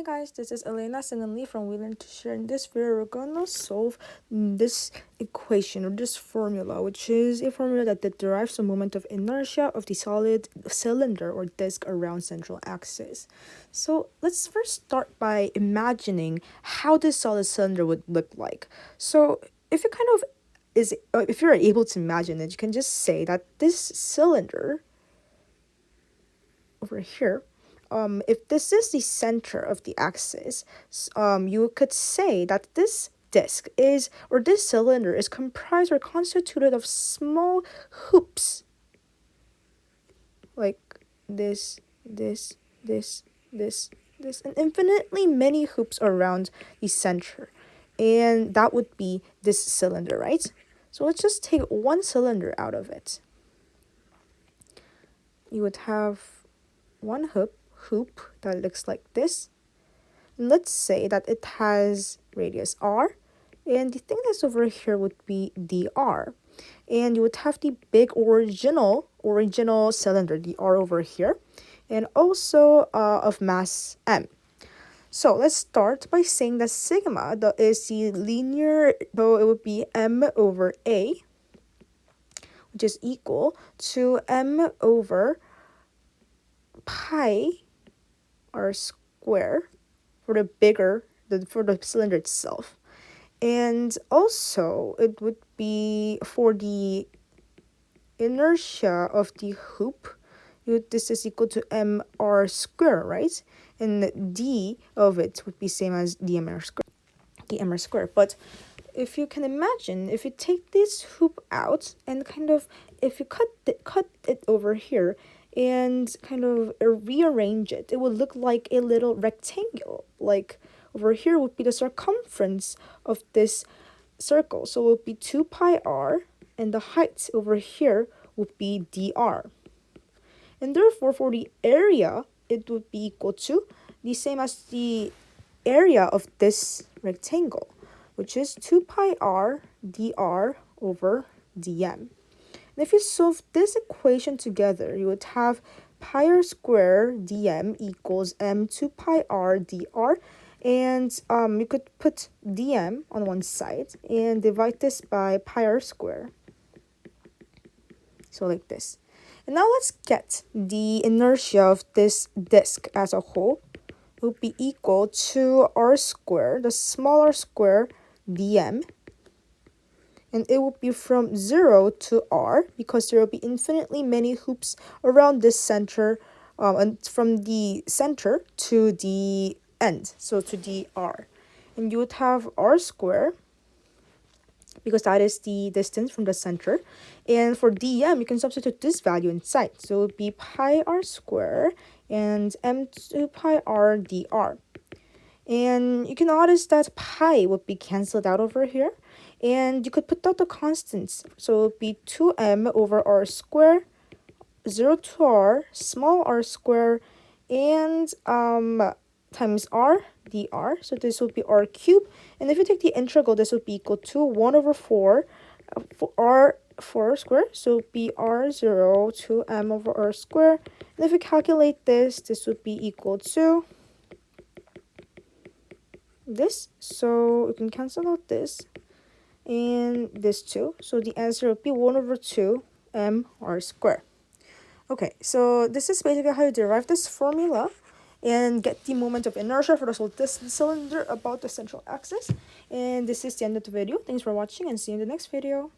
guys, this is Elena Singanli from We Learn to Share. In this video, we're gonna solve this equation or this formula, which is a formula that derives the moment of inertia of the solid cylinder or disk around central axis. So let's first start by imagining how this solid cylinder would look like. So if you if you're able to imagine it, you can just say that this cylinder over here, if this is the center of the axis, you could say that this disk is, or this cylinder is comprised or constituted of small hoops, like this, and infinitely many hoops around the center. And that would be this cylinder, right? So let's just take one cylinder out of it. You would have one hoop that looks like this. And let's say that it has radius r, and the thing that's over here would be dr. And you would have the big original cylinder, dr over here, and also of mass m. So let's start by saying that sigma is the linear, though it would be m over a, which is equal to m over pi r square for the cylinder itself. And also it would be for the inertia of the hoop, this is equal to mr square, right? And d of it would be same as dmr square. But if you can imagine, if you take this hoop out and if you cut it over here and rearrange it, it would look like a little rectangle. Like over here would be the circumference of this circle, so it would be 2 pi r, and the height over here would be dr. And therefore, for the area, it would be equal to the same as the area of this rectangle, which is 2 pi r dr over dm. And if you solve this equation together, you would have pi r squared dm equals m 2 pi r dr. And you could put dm on one side and divide this by pi r squared. So like this. And now let's get the inertia of this disk as a whole. It would be equal to r squared, the smaller square, dm. And it will be from 0 to r, because there will be infinitely many hoops around this center, and from the center to the end, so to the r. And you would have r squared, because that is the distance from the center. And for dm, you can substitute this value inside. So it would be pi r squared and m 2 pi r dr. And you can notice that pi would be cancelled out over here. And you could put out the constants. So it would be 2m over r squared, 0 to r, small r squared, and times r dr. So this would be r cubed. And if you take the integral, this would be equal to 1 over 4 r 4 squared. So it would be r0 to m over r squared. And if you calculate this, this would be equal to this. So you can cancel out this and this too. So the answer would be 1 over 2 m r squared. Okay, so this is basically how you derive this formula and get the moment of inertia for the cylinder about the central axis. And this is the end of the video. Thanks for watching, and see you in the next video.